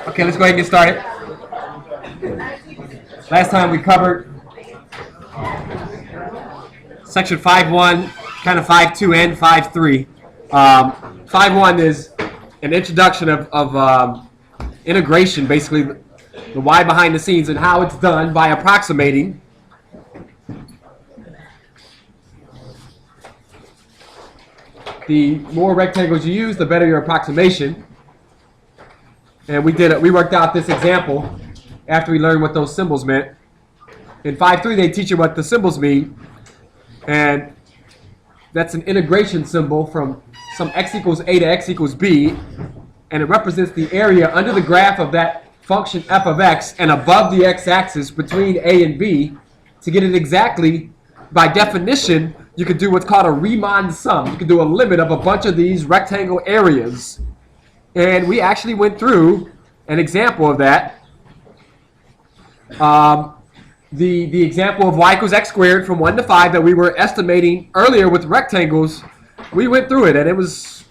Okay, let's go ahead and get started. Last time we covered section 5.1, kind of 5.2 and 5.3. 5.1 is an introduction of integration, basically the why behind the scenes and how it's done by approximating the more rectangles you use, the better your approximation. And we worked out this example after we learned what those symbols meant. In 5.3, they teach you what the symbols mean. And that's an integration symbol from some x equals a to x equals b. And it represents the area under the graph of that function f of x and above the x-axis between a and b. To get it exactly, by definition, you could do what's called a Riemann sum. You could do a limit of a bunch of these rectangle areas. And we actually went through an example of that. The example of y equals x squared from 1 to 5 that we were estimating earlier with rectangles, we went through it, and it was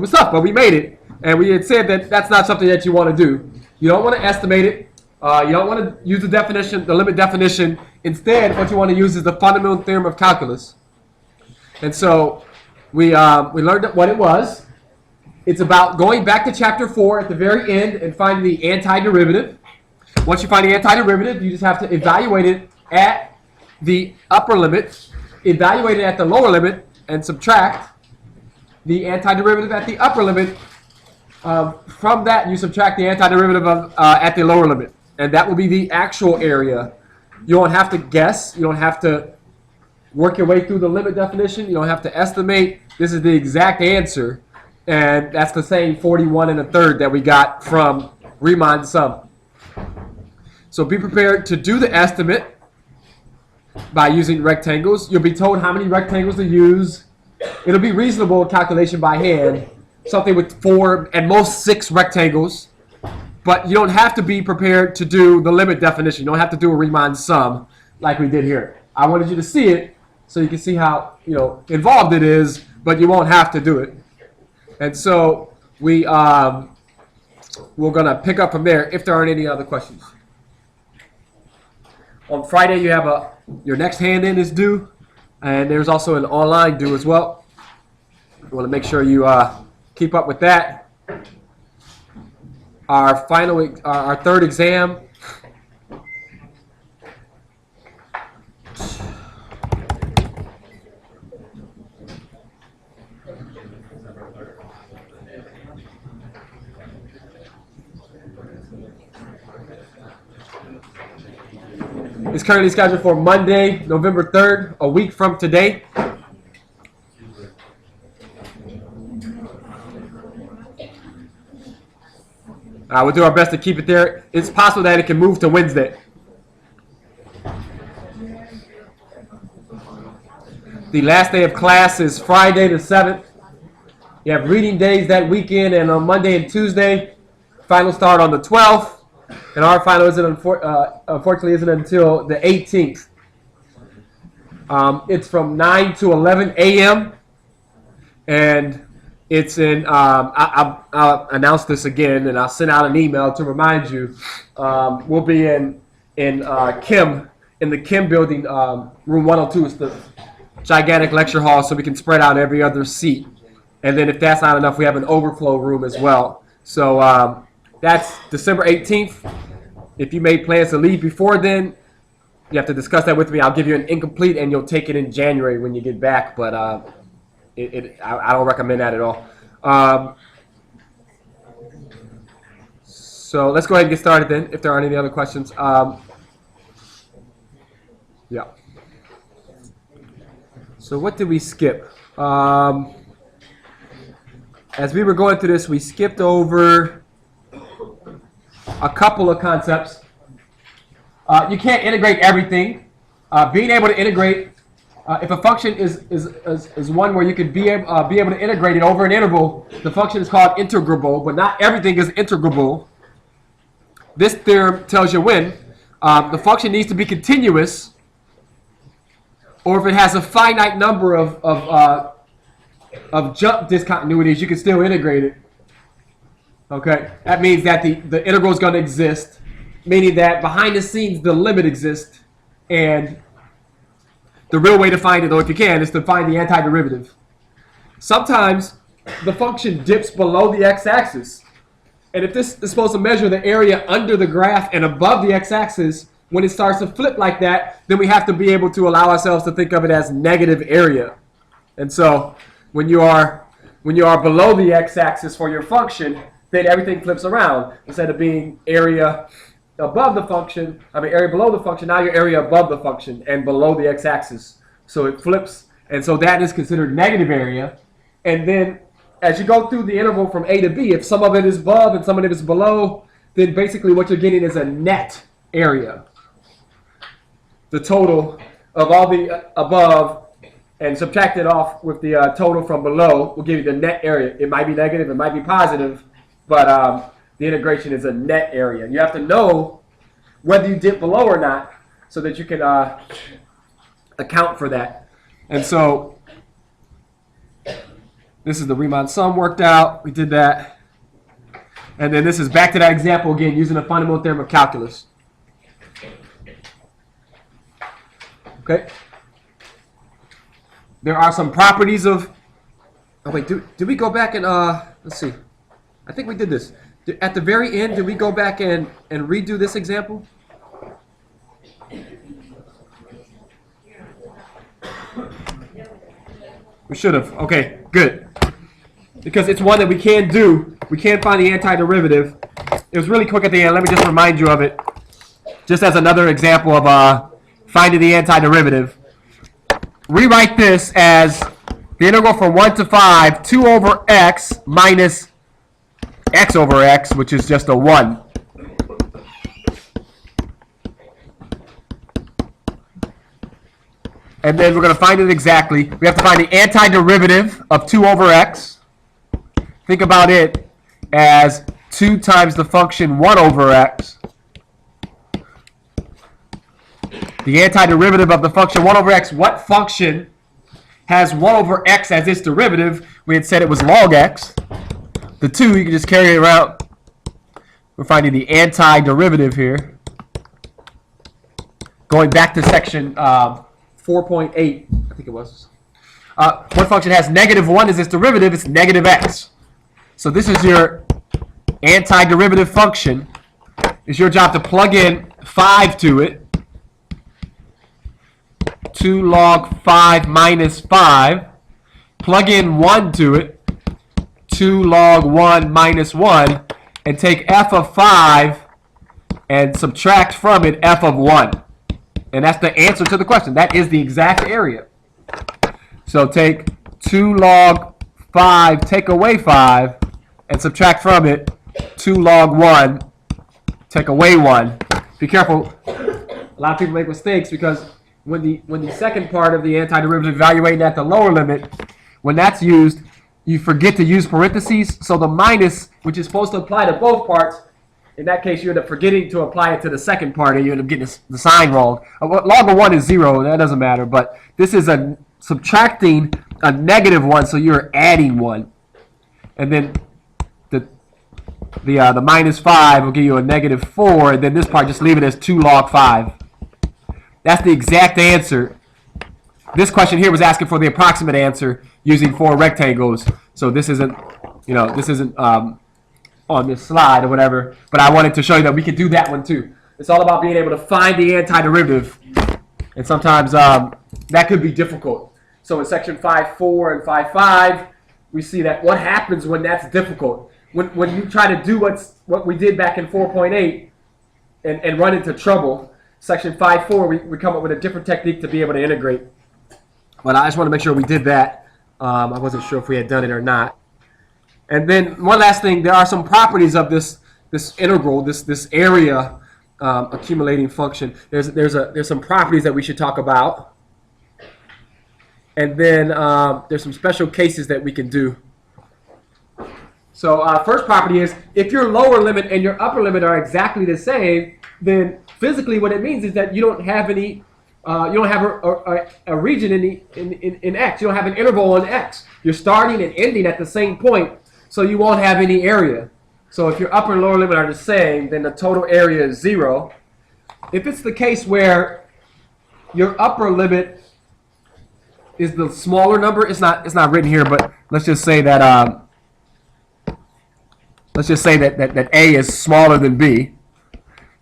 tough, but we made it. And we had said that that's not something that you want to do. You don't want to estimate it. You don't want to use the definition, the limit definition. Instead, what you want to use is the fundamental theorem of calculus. And so we learned what it was. It's about going back to chapter 4 at the very end and finding the antiderivative. Once you find the antiderivative, you just have to evaluate it at the upper limit, evaluate it at the lower limit, and subtract the antiderivative at the upper limit. From that, you subtract the antiderivative at the lower limit. And that will be the actual area. You don't have to guess. You don't have to work your way through the limit definition. You don't have to estimate. This is the exact answer. And that's the same 41 1/3 that we got from Riemann sum. So be prepared to do the estimate by using rectangles. You'll be told how many rectangles to use. It'll be reasonable calculation by hand. Something with 4, at most 6 rectangles. But you don't have to be prepared to do the limit definition. You don't have to do a Riemann sum like we did here. I wanted you to see it so you can see how involved it is, but you won't have to do it. And so we're going to pick up from there if there aren't any other questions. On Friday, you have your next hand-in is due, and there's also an online due as well. You want to make sure you keep up with that. Our third exam is currently scheduled for Monday, November 3rd, a week from today. We'll do our best to keep it there. It's possible that it can move to Wednesday. The last day of class is Friday the 7th. You have reading days that weekend, and on Monday and Tuesday, final start on the 12th. And our final unfortunately isn't until the 18th. It's from 9 to 11 a.m. And it's in, I'll announce this again, and I'll send out an email to remind you. We'll be in Kim, in the Kim building, room 102. It's the gigantic lecture hall, so we can spread out every other seat. And then if that's not enough, we have an overflow room as well. So that's December 18th. If you made plans to leave before then, you have to discuss that with me. I'll give you an incomplete, and you'll take it in January when you get back. But I don't recommend that at all. So let's go ahead and get started then, if there aren't any other questions. Yeah. So what did we skip? As we were going through this, we skipped over a couple of concepts. You can't integrate everything. Being able to integrate, if a function is one where you could be able to integrate it over an interval, the function is called integrable, but not everything is integrable. This theorem tells you when. The function needs to be continuous, or if it has a finite number of jump discontinuities, you can still integrate it. Okay, that means that the integral is going to exist, meaning that behind the scenes the limit exists, and the real way to find it, though if you can, is to find the antiderivative. Sometimes the function dips below the x-axis, and if this is supposed to measure the area under the graph and above the x-axis, when it starts to flip like that, then we have to be able to allow ourselves to think of it as negative area. And so when you are below the x-axis for your function, then everything flips around. Instead of being area above the function, area below the function, now your area above the function and below the x-axis. So it flips, and so that is considered negative area. And then as you go through the interval from A to B, if some of it is above and some of it is below, then basically what you're getting is a net area. The total of all the above and subtract it off with the total from below will give you the net area. It might be negative, it might be positive, but the integration is a net area. You have to know whether you dip below or not so that you can account for that. And so this is the Riemann sum worked out. We did that. And then this is back to that example again using the fundamental theorem of calculus. Okay. There are some properties of. Oh wait, did we go back and let's see. I think we did this. At the very end, did we go back and redo this example? We should have. Okay, good. Because it's one that we can do. We can find the antiderivative. It was really quick at the end. Let me just remind you of it. Just as another example of finding the antiderivative. Rewrite this as the integral from 1 to 5, 2 over x minus x over x, which is just a 1. And then we're going to find it exactly. We have to find the antiderivative of 2 over x. Think about it as 2 times the function 1 over x. The antiderivative of the function 1 over x. What function has 1 over x as its derivative? We had said it was log x. The 2, you can just carry it around. We're finding the antiderivative here. Going back to section 4.8, I think it was. What function has negative 1 as its derivative? It's negative x. So this is your antiderivative function. It's your job to plug in 5 to it. 2 log 5 minus 5. Plug in 1 to it. 2 log 1 minus 1. And take f of 5 and subtract from it f of 1. And that's the answer to the question. That is the exact area. So take 2 log 5, take away 5, and subtract from it 2 log 1, take away 1. Be careful. A lot of people make mistakes because when the second part of the antiderivative is evaluating at the lower limit, when that's used, you forget to use parentheses. So the minus, which is supposed to apply to both parts, in that case, you end up forgetting to apply it to the second part, and you end up getting the sign wrong. Log of 1 is 0, that doesn't matter. But this is subtracting a negative 1, so you're adding 1. And then the minus 5 will give you a negative 4, and then this part, just leave it as 2 log 5. That's the exact answer. This question here was asking for the approximate answer using 4 rectangles. So this isn't, on this slide or whatever, but I wanted to show you that we can do that one too. It's all about being able to find the antiderivative, and sometimes that could be difficult. So in section 5.4 and 5.5, we see that what happens when that's difficult. When you try to do what we did back in 4.8 and run into trouble, section 5.4, we come up with a different technique to be able to integrate. But I just want to make sure we did that. I wasn't sure if we had done it or not. And then one last thing, there are some properties of this integral, this area accumulating function. There's some properties that we should talk about. And then there's some special cases that we can do. So first property is, if your lower limit and your upper limit are exactly the same, then physically what it means is that you don't have any, you don't have a region in x. You don't have an interval on x. You're starting and ending at the same point, so you won't have any area. So if your upper and lower limit are the same, then the total area is 0. If it's the case where your upper limit is the smaller number, it's not written here, but let's just say that that A is smaller than B.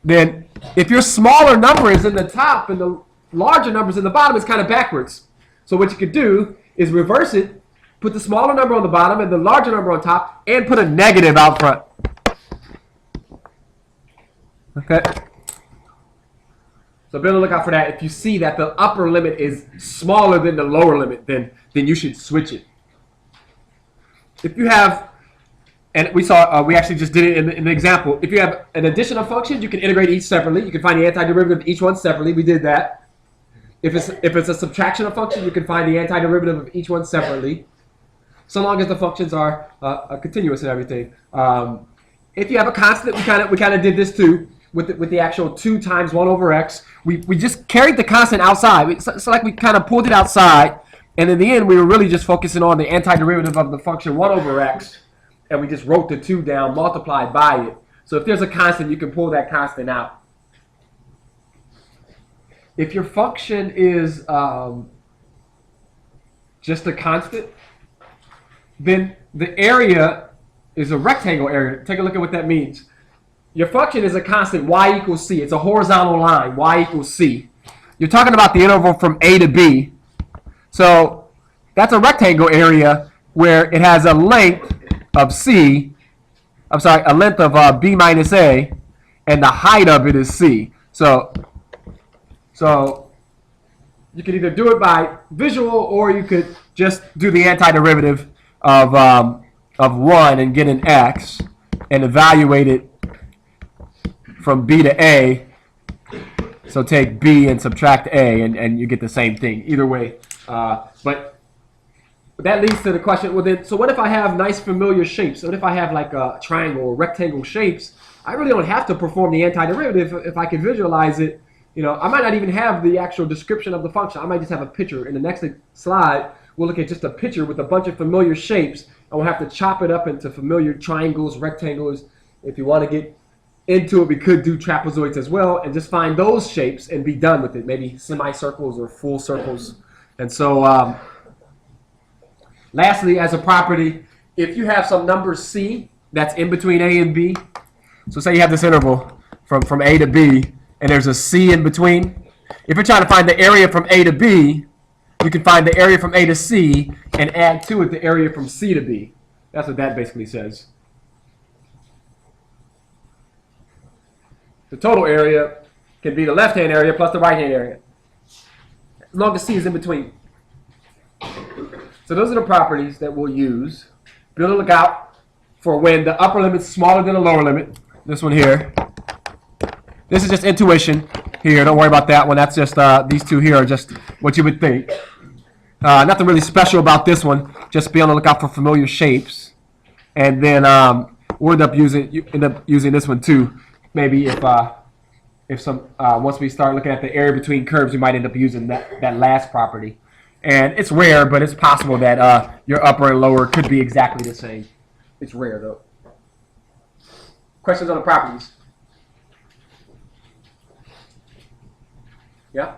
Then if your smaller number is in the top and the larger number is in the bottom, it's kind of backwards. So what you could do is reverse it, put the smaller number on the bottom and the larger number on top, and put a negative out front. Okay? So be on the lookout for that. If you see that the upper limit is smaller than the lower limit, then you should switch it. If you have, and we actually just did it in the example. If you have an addition of functions, you can integrate each separately. You can find the antiderivative of each one separately. We did that. If it's a subtraction of function, you can find the antiderivative of each one separately, so long as the functions are continuous and everything. If you have a constant, we kind of did this too with the actual 2 times 1 over x. We just carried the constant outside. It's like we kind of pulled it outside, and in the end, we were really just focusing on the antiderivative of the function 1 over x, and we just wrote the 2 down, multiplied by it. So if there's a constant, you can pull that constant out. If your function is just a constant, then the area is a rectangle area. Take a look at what that means. Your function is a constant, y equals c. It's a horizontal line, y equals c. You're talking about the interval from a to b. So that's a rectangle area where it has a length of c, a length of b minus a, and the height of it is c. So you can either do it by visual, or you could just do the antiderivative of 1 and get an x and evaluate it from b to a. So take b and subtract a, and you get the same thing. Either way. But that leads to the question, well then, so what if I have nice familiar shapes? What if I have like a triangle or rectangle shapes? I really don't have to perform the antiderivative if I can visualize it. You know, I might not even have the actual description of the function. I might just have a picture. In the next slide, we'll look at just a picture with a bunch of familiar shapes, and we'll have to chop it up into familiar triangles, rectangles. If you want to get into it, we could do trapezoids as well, and just find those shapes and be done with it. Maybe semicircles or full circles. And so, lastly, as a property, if you have some number c that's in between a and b, so say you have this interval from a to b, and there's a c in between. If you're trying to find the area from a to b, you can find the area from a to c and add to it the area from c to b. That's what that basically says. The total area can be the left-hand area plus the right-hand area, as long as c is in between. So those are the properties that we'll use. Be on the lookout for when the upper limit is smaller than the lower limit. This one here. This is just intuition here. Don't worry about that one. That's just these two here are just what you would think. Nothing really special about this one. Just be on the lookout for familiar shapes, and then we'll end up using this one too. Maybe if some once we start looking at the area between curves, we might end up using that last property. And it's rare, but it's possible that your upper and lower could be exactly the same. It's rare though. Questions on the properties? Yeah?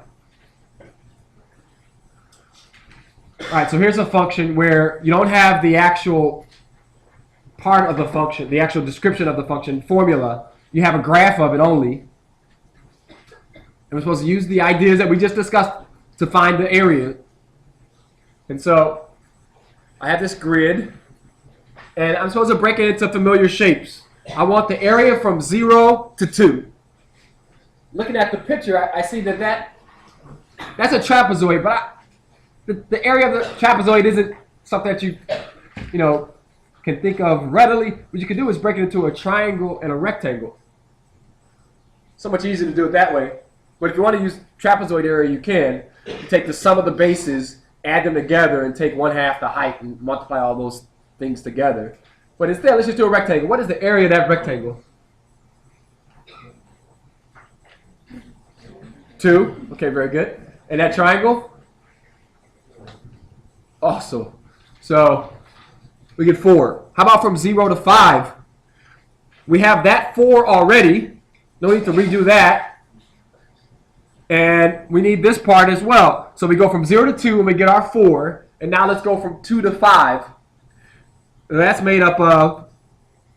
All right, so here's a function where you don't have the actual part of the function, the actual description of the function formula. You have a graph of it only. And we're supposed to use the ideas that we just discussed to find the area. And so I have this grid, and I'm supposed to break it into familiar shapes. I want the area from 0 to 2. Looking at the picture, I see that's a trapezoid, but the area of the trapezoid isn't something that you can think of readily. What you can do is break it into a triangle and a rectangle. So much easier to do it that way. But if you want to use trapezoid area, you can. You take the sum of the bases, add them together, and take 1/2 the height and multiply all those things together. But instead, let's just do a rectangle. What is the area of that rectangle? 2. Okay, very good. And that triangle? Also. So we get 4. How about from 0 to 5? We have that 4 already. No need to redo that. And we need this part as well. So we go from 0 to 2 and we get our 4. And now let's go from 2 to 5. And that's made up of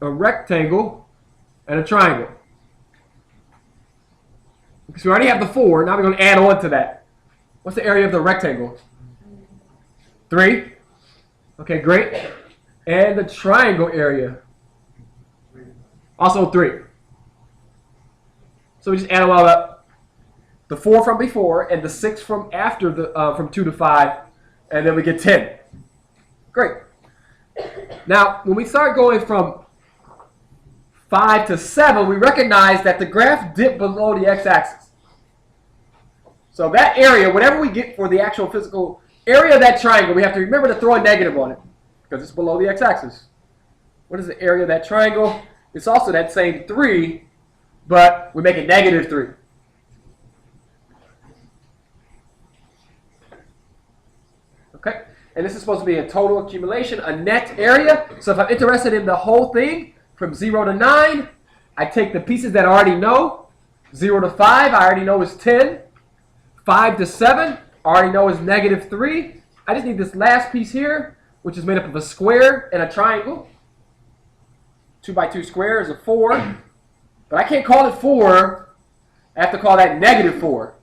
a rectangle and a triangle. So we already have the 4. Now we're going to add on to that. What's the area of the rectangle? 3. Okay, great. And the triangle area? Also 3. So we just add them all up. The 4 from before and the 6 from after the from 2 to 5, and then we get 10. Great. Now, when we start going from 5 to 7, we recognize that the graph dipped below the x-axis. So that area, whatever we get for the actual physical area of that triangle, we have to remember to throw a negative on it because it's below the x-axis. What is the area of that triangle? It's also that same 3, but we make it negative 3. Okay, and this is supposed to be a total accumulation, a net area. So if I'm interested in the whole thing, from 0 to 9, I take the pieces that I already know. 0 to 5, I already know is 10. 5 to 7, I already know is negative 3. I just need this last piece here, which is made up of a square and a triangle. 2 by 2 square is a 4. But I can't call it 4. I have to call that negative 4.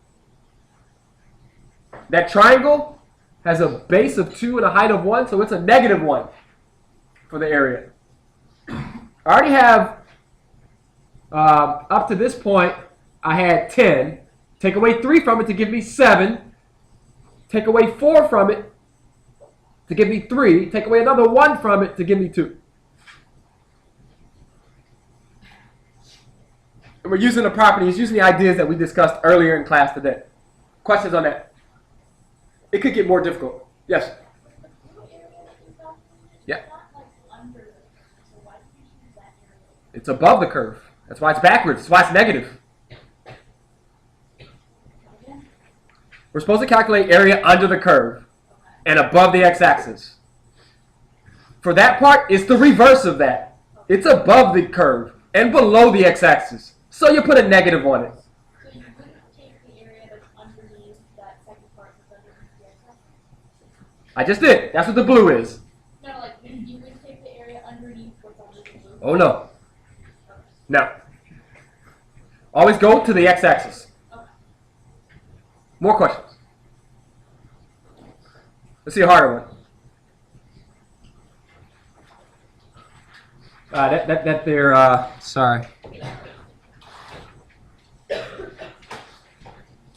That triangle has a base of 2 and a height of 1, so it's a negative 1 for the area. I already have, up to this point, I had 10. Take away 3 from it to give me 7. Take away 4 from it to give me 3. Take away another 1 from it to give me 2. And we're using the properties, using the ideas that we discussed earlier in class today. Questions on that? It could get more difficult. Yes? Yeah. It's above the curve. That's why it's backwards. That's why it's negative. We're supposed to calculate area under the curve and above the x-axis. For that part, it's the reverse of that. It's above the curve and below the x-axis. So you put a negative on it. So you wouldn't take the area that's underneath that second part that's underneath the x-axis? I just did. That's what the blue is. No, like you would take the area underneath what's under the blue. Oh, no. No. Always go to the x-axis. Okay. More questions? Let's see a harder one. Sorry.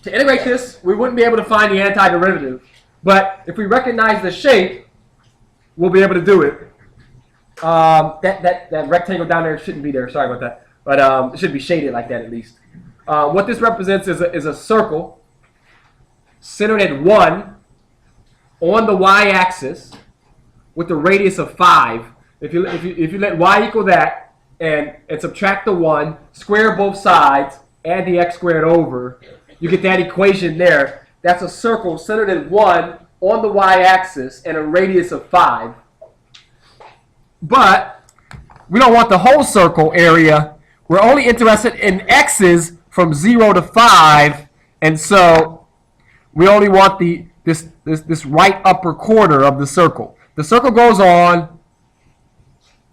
To integrate this, we wouldn't be able to find the antiderivative. But if we recognize the shape, we'll be able to do it. That rectangle down there shouldn't be there. Sorry about that. But it should be shaded like that at least. What this represents is a circle centered at 1 on the y-axis with a radius of 5. If you let y equal that and subtract the 1, square both sides, add the x squared over, you get that equation there. That's a circle centered at 1 on the y-axis and a radius of 5. But we don't want the whole circle area. We're only interested in x's from 0 to 5, and so we only want this right upper corner of the circle. The circle goes on,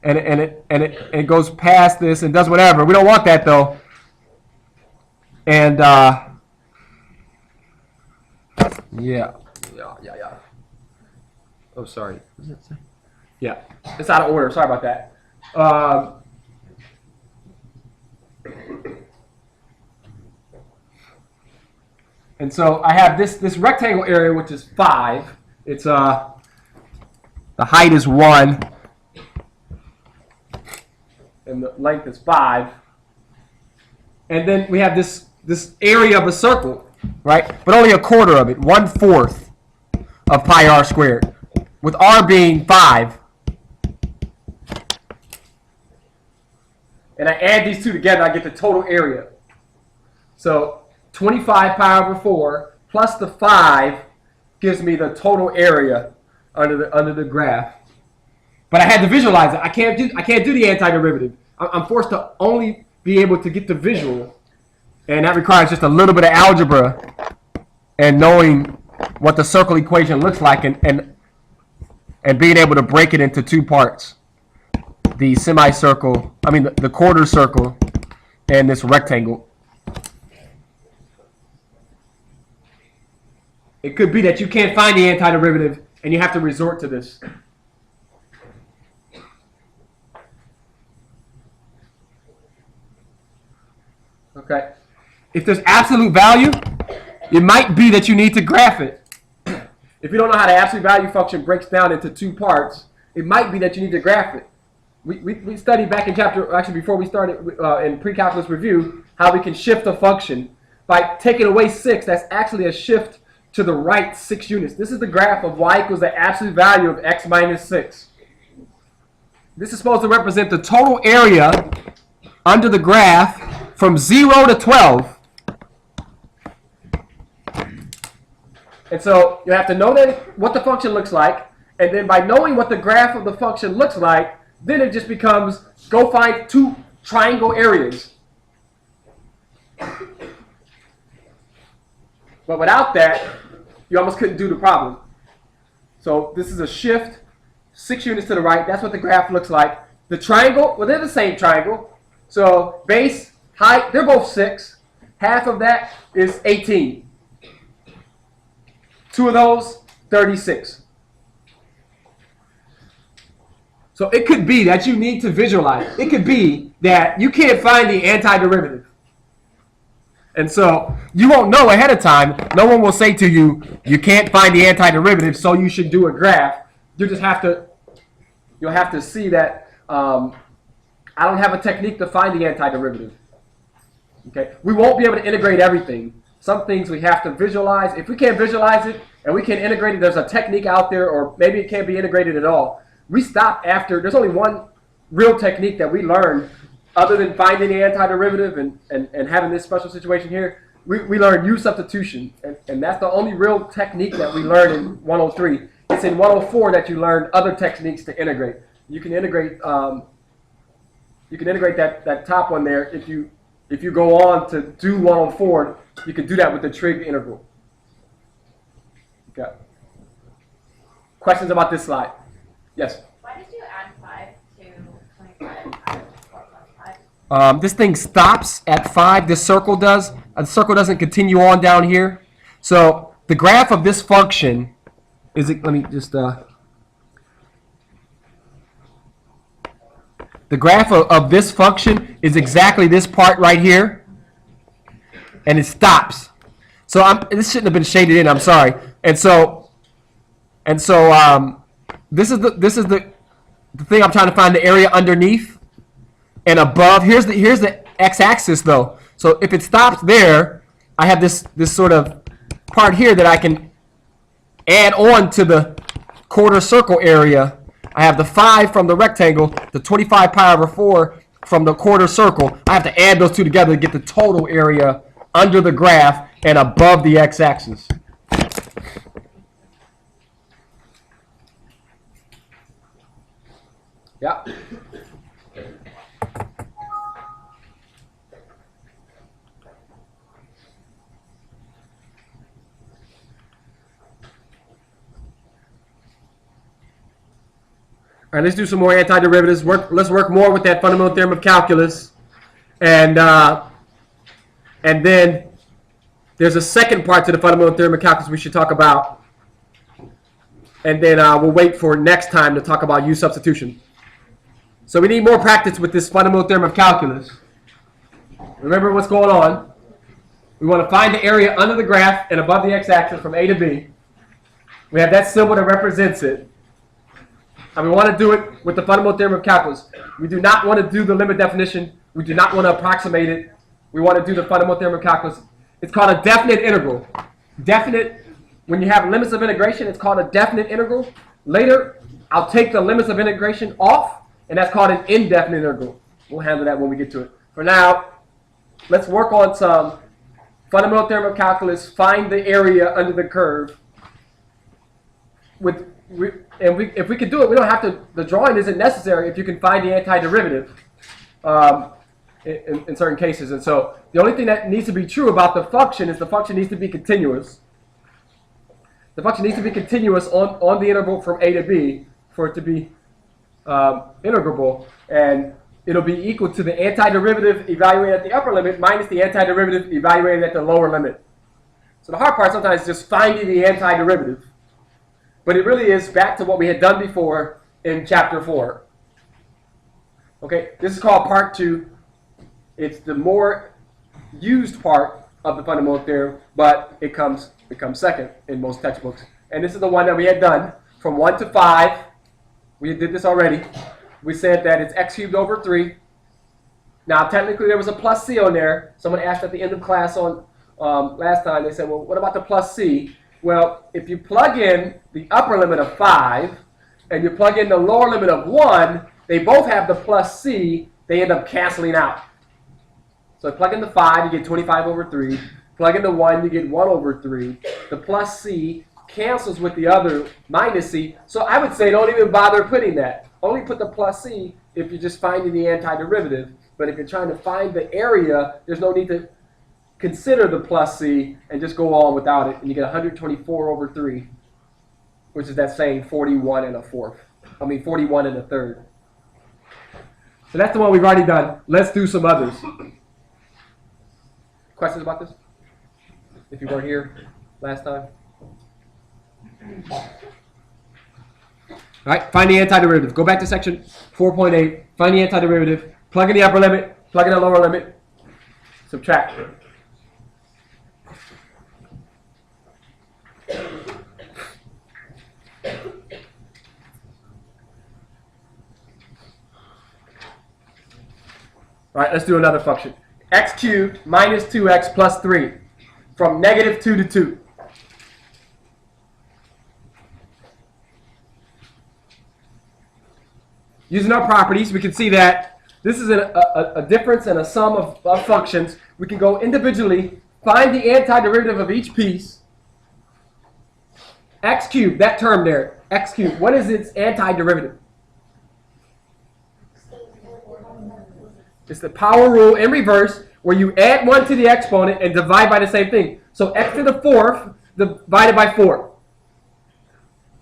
and it goes past this and does whatever. We don't want that though. And yeah. Oh, sorry. What does that say? Yeah, it's out of order. Sorry about that. And so I have this rectangle area, which is 5. It's the height is 1, and the length is 5. And then we have this area of a circle, right? But only a quarter of it, 1/4 of pi r squared, with r being 5. And I add these two together, I get the total area. So 25 pi over 4 plus the 5 gives me the total area under the graph. But I had to visualize it. I can't do the antiderivative. I'm forced to only be able to get the visual, and that requires just a little bit of algebra and knowing what the circle equation looks like, and being able to break it into two parts: the semicircle, the quarter circle, and this rectangle. It could be that you can't find the antiderivative and you have to resort to this. Okay. If there's absolute value, it might be that you need to graph it. If you don't know how the absolute value function breaks down into two parts, it might be that you need to graph it. We studied back in chapter, actually before we started in pre-calculus review, how we can shift a function. By taking away 6, that's actually a shift to the right 6 units. This is the graph of y equals the absolute value of x minus 6. This is supposed to represent the total area under the graph from 0 to 12. And so you have to know what the function looks like, and then by knowing what the graph of the function looks like, then it just becomes, go find 2 triangle areas. But without that, you almost couldn't do the problem. So this is a shift, 6 units to the right. That's what the graph looks like. The triangle, well, they're the same triangle. So base, height, they're both 6. Half of that is 18. 2 of those, 36. So it could be that you need to visualize. It could be that you can't find the antiderivative. And so you won't know ahead of time. No one will say to you, you can't find the antiderivative, so you should do a graph. You'll have to see that I don't have a technique to find the antiderivative. Okay? We won't be able to integrate everything. Some things we have to visualize. If we can't visualize it and we can integrate it, there's a technique out there, or maybe it can't be integrated at all. We stop after, there's only one real technique that we learned other than finding the antiderivative and having this special situation here. We learned U substitution, and that's the only real technique that we learn in 103. It's in 104 that you learn other techniques to integrate. You can integrate that top one there. If you go on to do 104, you can do that with the trig integral. Okay. Questions about this slide? Yes? Why did you add 5 to 25 out of 4 plus 5? This thing stops at 5. This circle does. The circle doesn't continue on down here. So the graph of this function is, let me just, the graph of this function is exactly this part right here, and it stops. So this shouldn't have been shaded in. I'm sorry. And so this is the thing I'm trying to find, the area underneath and above. Here's the x-axis though. So if it stops there, I have this sort of part here that I can add on to the quarter circle area. I have the 5 from the rectangle, the 25 pi over 4 from the quarter circle. I have to add those two together to get the total area under the graph and above the x-axis. Yeah. All right, let's do some more antiderivatives. Let's work more with that fundamental theorem of calculus, and then there's a second part to the fundamental theorem of calculus we should talk about, and then we'll wait for next time to talk about U substitution. So we need more practice with this fundamental theorem of calculus. Remember what's going on. We want to find the area under the graph and above the x-axis from A to B. We have that symbol that represents it. And we want to do it with the fundamental theorem of calculus. We do not want to do the limit definition. We do not want to approximate it. We want to do the fundamental theorem of calculus. It's called a definite integral. Definite, when you have limits of integration, it's called a definite integral. Later, I'll take the limits of integration off, and that's called an indefinite integral. We'll handle that when we get to it. For now, let's work on some fundamental theorem of calculus, find the area under the curve. If we can do it, we don't have to, the drawing isn't necessary if you can find the antiderivative. in certain cases. And so the only thing that needs to be true about the function is the function needs to be continuous. The function needs to be continuous on the interval from a to b for it to be integrable, and it'll be equal to the antiderivative evaluated at the upper limit minus the antiderivative evaluated at the lower limit. So the hard part sometimes is just finding the antiderivative. But it really is back to what we had done before in Chapter 4. Okay, this is called Part 2. It's the more used part of the fundamental theorem, but it comes second in most textbooks. And this is the one that we had done from 1 to 5. We did this already. We said that it's x cubed over 3. Now, technically, there was a plus c on there. Someone asked at the end of class on last time, they said, well, what about the plus c? Well, if you plug in the upper limit of 5 and you plug in the lower limit of 1, they both have the plus c. They end up canceling out. So plug in the 5, you get 25 over 3. Plug in the 1, you get 1 over 3. The plus c cancels with the other minus c. So I would say don't even bother putting that. Only put the plus c if you're just finding the antiderivative. But if you're trying to find the area, there's no need to consider the plus c and just go on without it. And you get 124 over 3, which is that same 41 and a fourth. 41 and a third. So that's the one we've already done. Let's do some others. Questions about this? If you weren't here last time. All right, find the antiderivative. Go back to section 4.8. Find the antiderivative. Plug in the upper limit. Plug in the lower limit. Subtract. All right, let's do another function. X cubed minus 2x plus 3 from negative 2 to 2. Using our properties, we can see that this is a difference and a sum of functions. We can go individually, find the antiderivative of each piece. X cubed, that term there, x cubed, what is its antiderivative? It's the power rule in reverse, where you add 1 to the exponent and divide by the same thing. So x to the 4th divided by 4.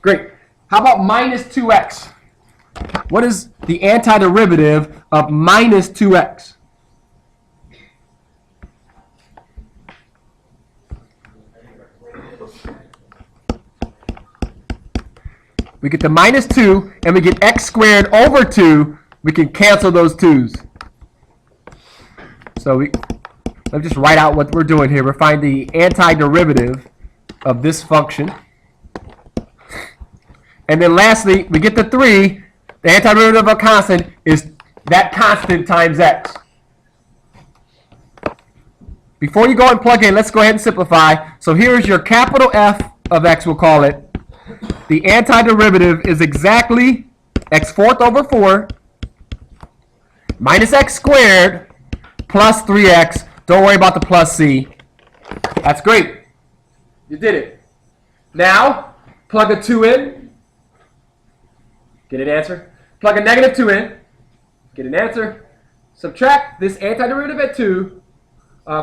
Great. How about minus 2x? What is the antiderivative of minus 2x? We get the minus 2, and we get x squared over 2. We can cancel those 2's. So let's just write out what we're doing here. We're finding the antiderivative of this function. And then lastly, we get the 3. The antiderivative of a constant is that constant times x. Before you go and plug in, let's go ahead and simplify. So here's your capital F of x, we'll call it. The antiderivative is exactly x fourth over 4 minus x squared plus 3x. Don't worry about the plus c. That's great. You did it. Now, plug a 2 in. Get an answer. Plug a negative 2 in. Get an answer. Subtract this antiderivative at 2.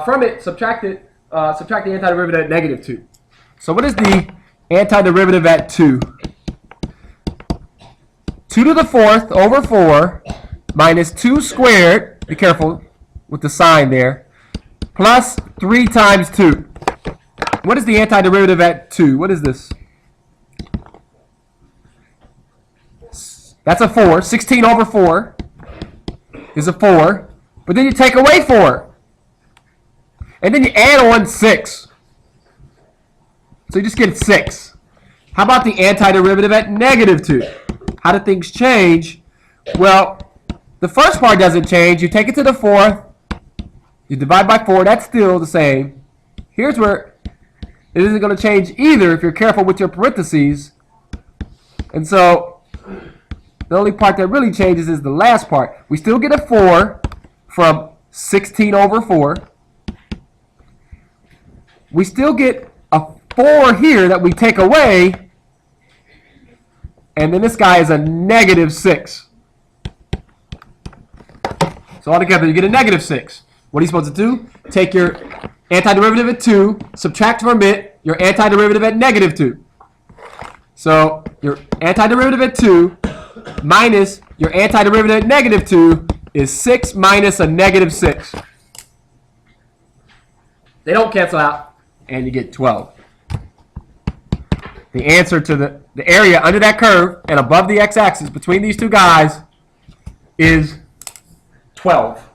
From it, subtract the antiderivative at negative 2. So what is the antiderivative at 2? 2 to the 4th over 4 minus 2 squared. Be careful with the sign there, plus 3 times 2. What is the antiderivative at 2? What is this? That's a 4. 16 over 4 is a 4. But then you take away 4. And then you add on 6. So you just get 6. How about the antiderivative at negative 2? How do things change? Well, the first part doesn't change. You take it to the 4th. You divide by 4, that's still the same. Here's where it isn't going to change either if you're careful with your parentheses. And so the only part that really changes is the last part. We still get a 4 from 16 over 4. We still get a 4 here that we take away. And then this guy is a negative 6. So altogether, you get a negative 6. What are you supposed to do? Take your antiderivative at 2, subtract from it your antiderivative at negative 2. So your antiderivative at 2 minus your antiderivative at negative 2 is 6 minus a negative 6. They don't cancel out, and you get 12. The answer to the area under that curve and above the x-axis between these two guys is 12.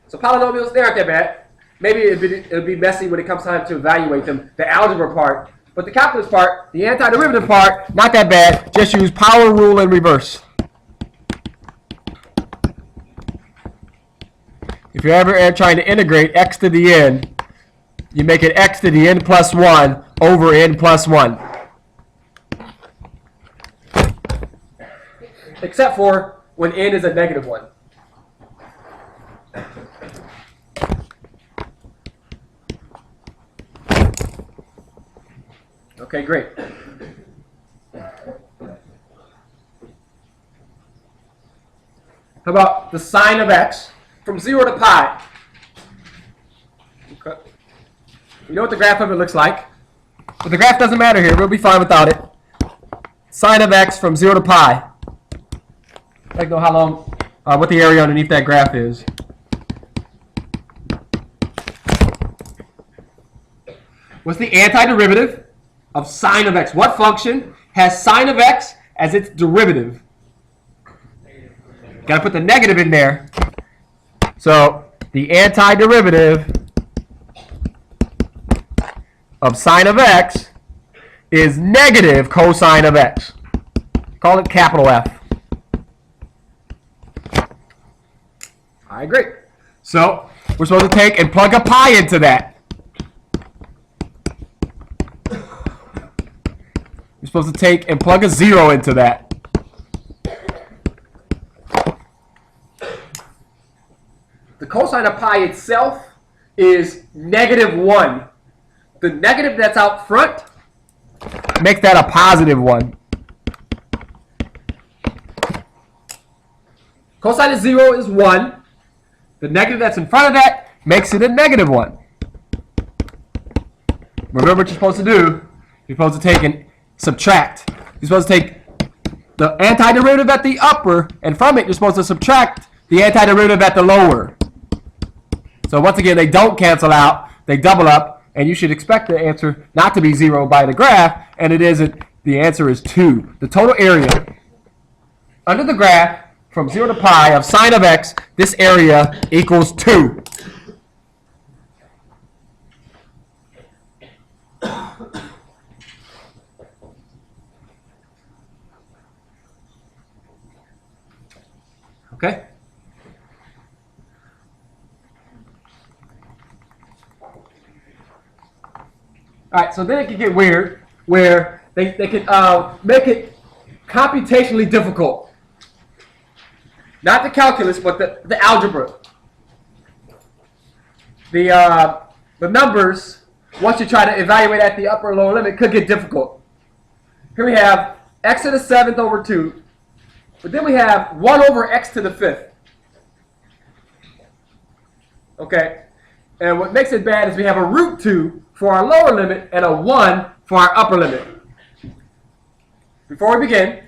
So polynomials, they aren't that bad. Maybe it'd be messy when it comes time to evaluate them, the algebra part. But the calculus part, the antiderivative part, not that bad. Just use power rule in reverse. If you're ever trying to integrate x to the n, you make it x to the n plus 1 over n plus 1. Except for when n is a negative 1. Okay, great. How about the sine of x from 0 to pi? Okay. You know what the graph of it looks like. But the graph doesn't matter here. We'll be fine without it. Sine of x from 0 to pi. I'd like to know how long, what the area underneath that graph is. What's the antiderivative of sine of x? What function has sine of x as its derivative? Got to put the negative in there. So the antiderivative of sine of x is negative cosine of x. Call it capital F. All right, great. So we're supposed to take and plug a pi into that. We're supposed to take and plug a 0 into that. The cosine of pi itself is negative 1. The negative that's out front makes that a positive 1. Cosine of 0 is 1. The negative that's in front of that makes it a negative 1. Remember what you're supposed to do. You're supposed to take and subtract. You're supposed to take the antiderivative at the upper, and from it you're supposed to subtract the antiderivative at the lower. So once again, they don't cancel out, they double up, and you should expect the answer not to be 0 by the graph, and it isn't. The answer is 2. The total area under the graph from 0 to pi of sine of x, this area equals 2. Okay? All right, so then it can get weird, where they can make it computationally difficult. Not the calculus, but the algebra. The numbers, once you try to evaluate at the upper or lower limit, could get difficult. Here we have x to the 7th over 2. But then we have 1 over x to the 5th. Okay? And what makes it bad is we have a root 2 for our lower limit and a 1 for our upper limit. Before we begin,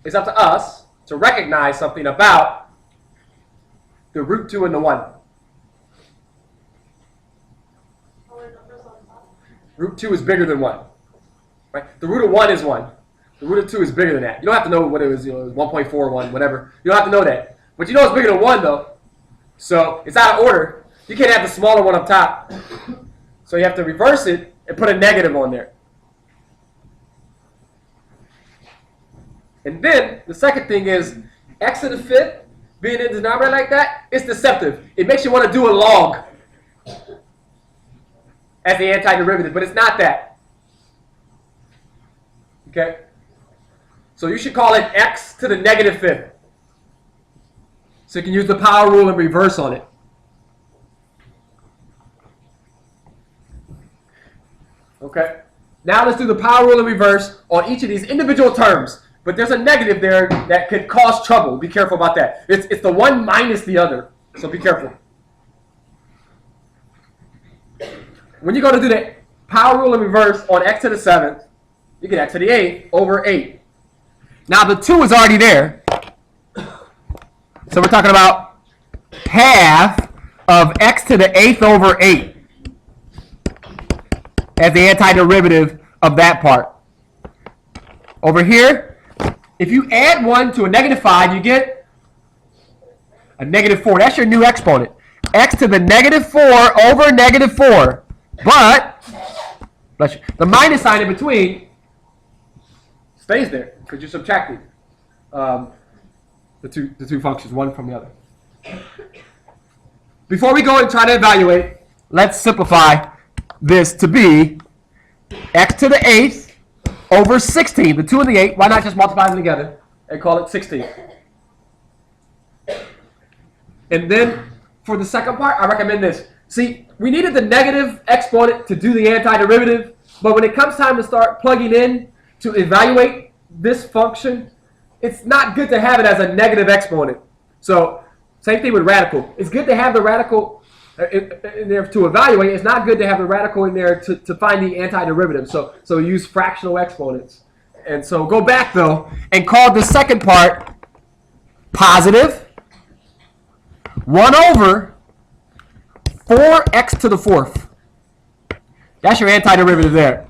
it's up to us to recognize something about the root 2 and the 1. Root 2 is bigger than 1. Right? The root of 1 is 1. The root of 2 is bigger than that. You don't have to know what it was, 1.41, whatever. You don't have to know that. But you know it's bigger than 1, though. So it's out of order. You can't have the smaller one up top. So you have to reverse it and put a negative on there. And then the second thing is x to the 5th being in the denominator like that, it's deceptive. It makes you want to do a log as the antiderivative, but it's not that. Okay? So you should call it x to the negative 5th. So you can use the power rule and reverse on it. Okay? Now let's do the power rule and reverse on each of these individual terms. But there's a negative there that could cause trouble. Be careful about that. It's the one minus the other. So be careful. When you go to do the power rule in reverse on x to the 7th, you get x to the 8th over 8. Now the 2 is already there. So we're talking about half of x to the 8th over 8 as the antiderivative of that part. Over here, if you add 1 to a negative 5, you get a negative 4. That's your new exponent. X to the negative 4 over negative 4. But the minus sign in between stays there because you're subtracting the two functions, one from the other. Before we go and try to evaluate, let's simplify this to be x to the 8th over 16. The 2 and the 8, why not just multiply them together and call it 16? And then for the second part, I recommend this. See, we needed the negative exponent to do the antiderivative, but when it comes time to start plugging in to evaluate this function, it's not good to have it as a negative exponent. So, same thing with radical. It's good to have the radical in there to evaluate. It's not good to have the radical in there to find the antiderivative. So use fractional exponents. And so go back, though, and call the second part positive 1 over 4x to the 4th. That's your antiderivative there.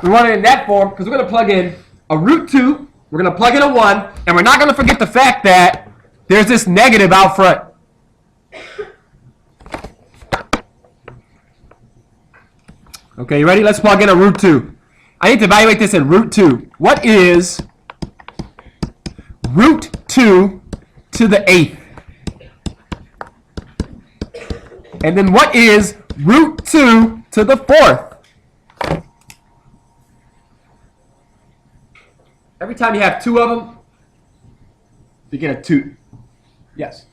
We want it in that form because we're going to plug in a root 2, we're going to plug in a 1, and we're not going to forget the fact that there's this negative out front. Okay, you ready? Let's plug in a root 2. I need to evaluate this in root 2. What is root 2 to the 8th? And then what is root 2 to the 4th? Every time you have 2 of them, you get a 2. Yes?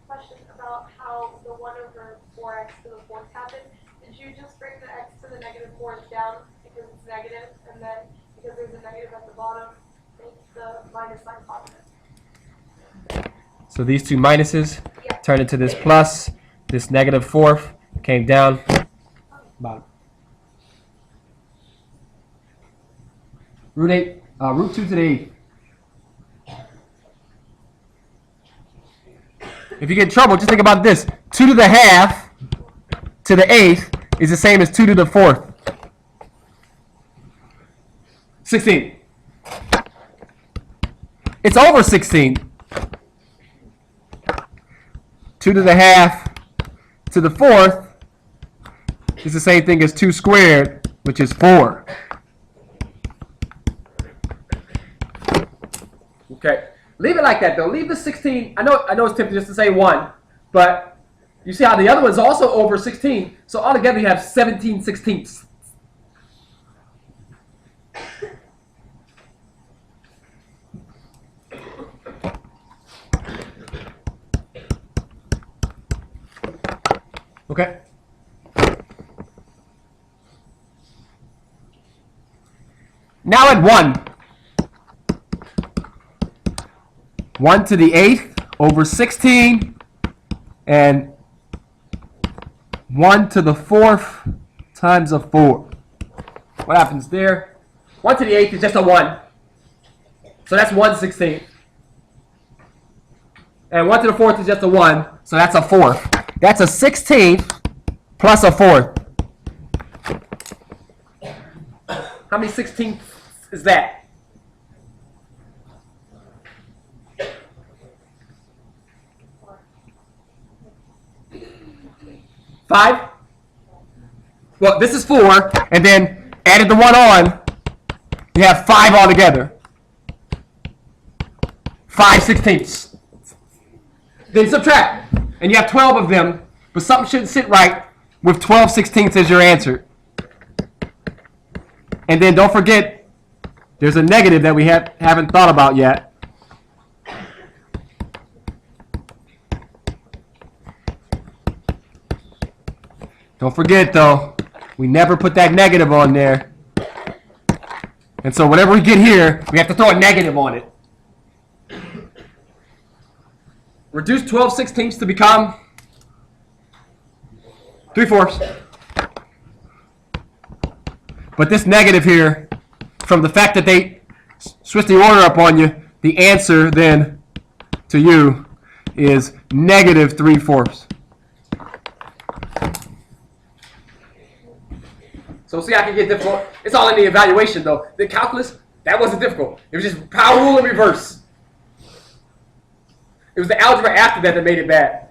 Question about how the 1 over 4x to the 4th happened. Did you just bring the x to the negative 4th down because it's negative, and then because there's a negative at the bottom, make the minus sign positive? So these two minuses turn into this plus. This negative 4th came down. Bottom. Root 2 to the 8th. If you get in trouble, just think about this. 2 to the half to the 8th is the same as 2 to the 4th. 16. It's over 16. 2 to the half to the 4th is the same thing as 2 squared, which is 4. Okay, leave it like that though. Leave the 16. I know it's tempting just to say 1, but you see how the other one's also over 16. So altogether you have 17/16. Okay. Now at 1. 1 to the 8th over 16, and 1 to the 4th times a 4. What happens there? 1 to the 8th is just a 1. So that's 1/16. And 1 to the 4th is just a 1. So that's a 4th. That's a 16th plus a 4th. How many 16ths is that? 5? Well, this is 4, and then added the 1 on, you have 5 altogether. 5/16. Then subtract, and you have 12 of them, but something shouldn't sit right with 12/16 as your answer. And then don't forget, there's a negative that we haven't thought about yet. Don't forget, though, we never put that negative on there. And so whatever we get here, we have to throw a negative on it. Reduce 12/16 to become 3/4. But this negative here, from the fact that they switch the order up on you, the answer then to you is negative 3/4. So see, I can get difficult. It's all in the evaluation, though. The calculus, that wasn't difficult. It was just power rule in reverse. It was the algebra after that made it bad.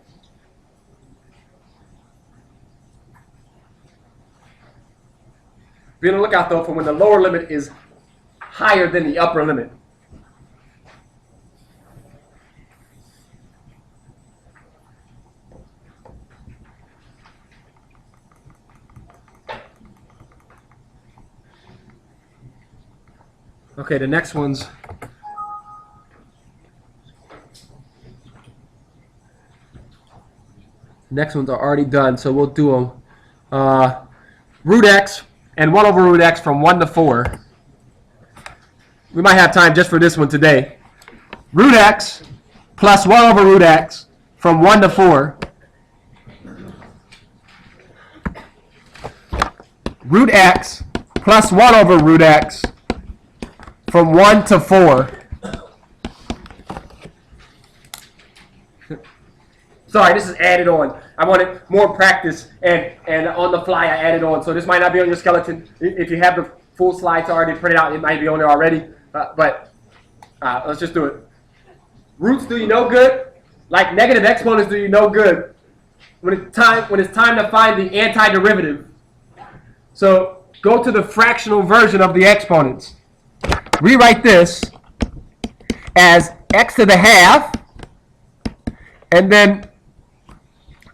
Be on the lookout, though, for when the lower limit is higher than the upper limit. Okay, the next ones. Next ones are already done, so we'll do them. Root x and 1 over root x from 1 to 4. We might have time just for this one today. Root x plus 1 over root x from 1 to 4. Root x plus 1 over root x from 1 to 4. Sorry, this is added on. I wanted more practice, and on the fly I added on. So this might not be on your skeleton. If you have the full slides already printed out, it might be on there already. But let's just do it. Roots do you no good, like negative exponents do you no good when it's time to find the antiderivative. So go to the fractional version of the exponents. Rewrite this as x to the half, and then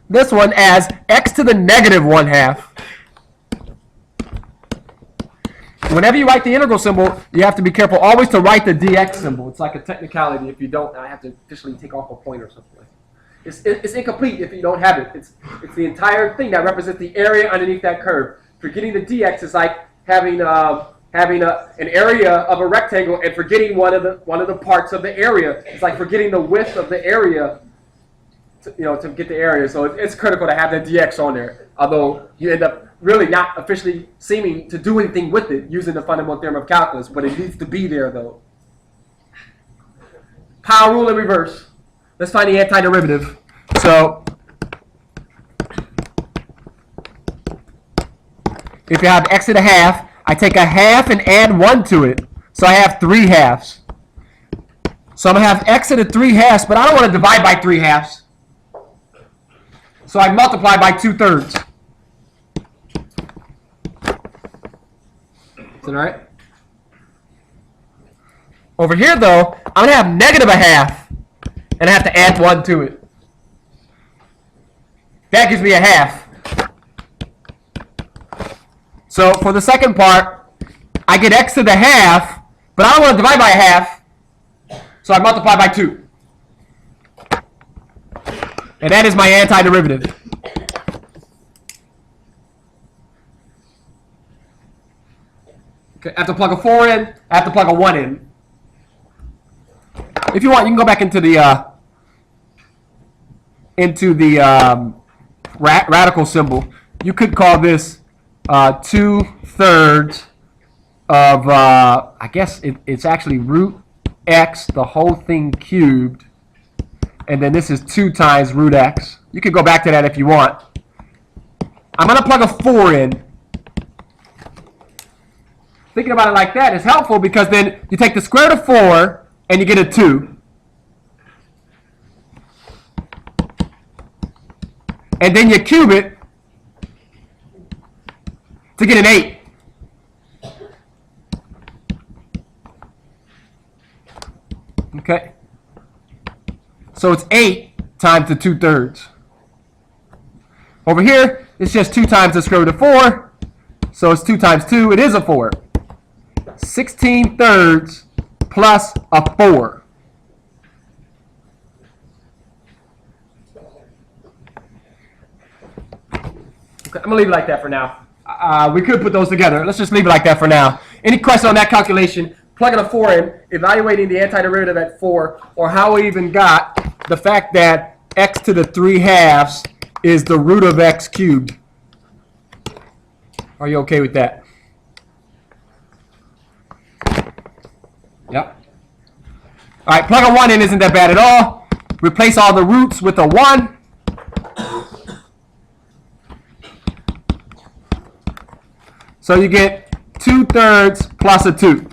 this one as x to the negative 1/2. Whenever you write the integral symbol, you have to be careful always to write the dx symbol. It's like a technicality. If you don't, I have to officially take off a point or something. It's incomplete if you don't have it. It's the entire thing that represents the area underneath that curve. Forgetting the dx is like having an area of a rectangle and forgetting one of the parts of the area. It's like forgetting the width of the area to get the area. So it's critical to have that dx on there. Although you end up really not officially seeming to do anything with it using the fundamental theorem of calculus, but it needs to be there though. Power rule in reverse. Let's find the antiderivative. So if you have x to the half, I take a half and add 1 to it. So I have 3 halves. So I'm going to have x to the 3 halves, but I don't want to divide by 3 halves. So I multiply by 2/3. Is that all right? Over here, though, I'm going to have negative a half, and I have to add 1 to it. That gives me a half. So for the second part, I get x to the half, but I don't want to divide by a half, so I multiply by 2. And that is my antiderivative. Okay, I have to plug a 4 in, I have to plug a 1 in. If you want, you can go back into the radical symbol. You could call this 2/3 of, I guess it's actually root x, the whole thing cubed. And then this is 2 times root x. You could go back to that if you want. I'm going to plug a 4 in. Thinking about it like that is helpful because then you take the square root of 4 and you get a 2. And then you cube it to get an 8. Okay? So it's 8 times the 2/3. Over here, it's just 2 times the square root of 4. So it's 2 times 2. It is a 4. 16/3 plus a 4. Okay, I'm going to leave it like that for now. We could put those together. Let's just leave it like that for now. Any question on that calculation? Plugging a 4 in, evaluating the antiderivative at 4, or how we even got the fact that x to the 3/2 is the root of x cubed. Are you okay with that? Yep. All right, plug a 1 in isn't that bad at all. Replace all the roots with a 1. So you get 2/3 plus a 2.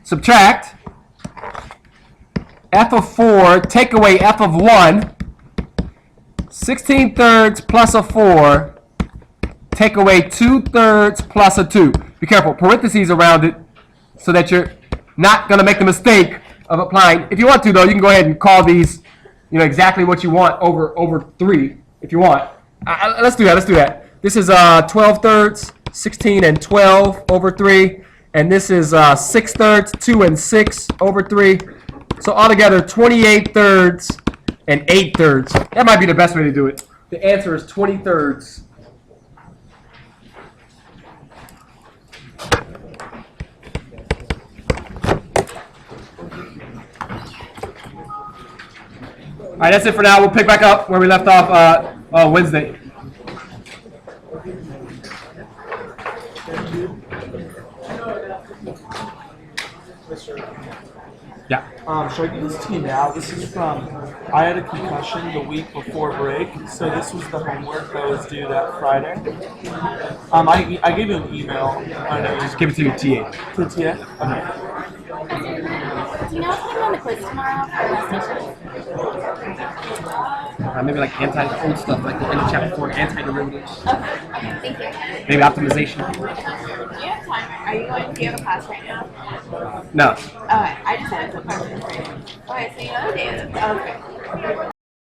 Subtract f of 4, take away f of 1. 16/3 plus a 4, take away 2/3 plus a 2. Be careful, parentheses around it so that you're not going to make the mistake of applying. If you want to, though, you can go ahead and call these exactly what you want over 3 if you want. Let's do that. This is 12/3, 16 and 12 over 3. And this is 6/3, 2 and 6 over 3. So altogether, 28/3 and 8/3. That might be the best way to do it. The answer is 20/3. All right, that's it for now. We'll pick back up where we left off Wednesday. Yeah. Should I give this to you now? This is from, I had a concussion the week before break, so this was the homework that was due that Friday. I gave you an email. I know. Just give it to your TA. To TA? Okay. Do you know what's going on the quiz tomorrow for last station? Maybe like old stuff, like the end of chapter 4, antiderivatives. Okay, thank you. Maybe optimization. Do you have time? Are you going to have a class right now? No. Okay, I just had a quick question for you. Okay, so you know the data. Okay.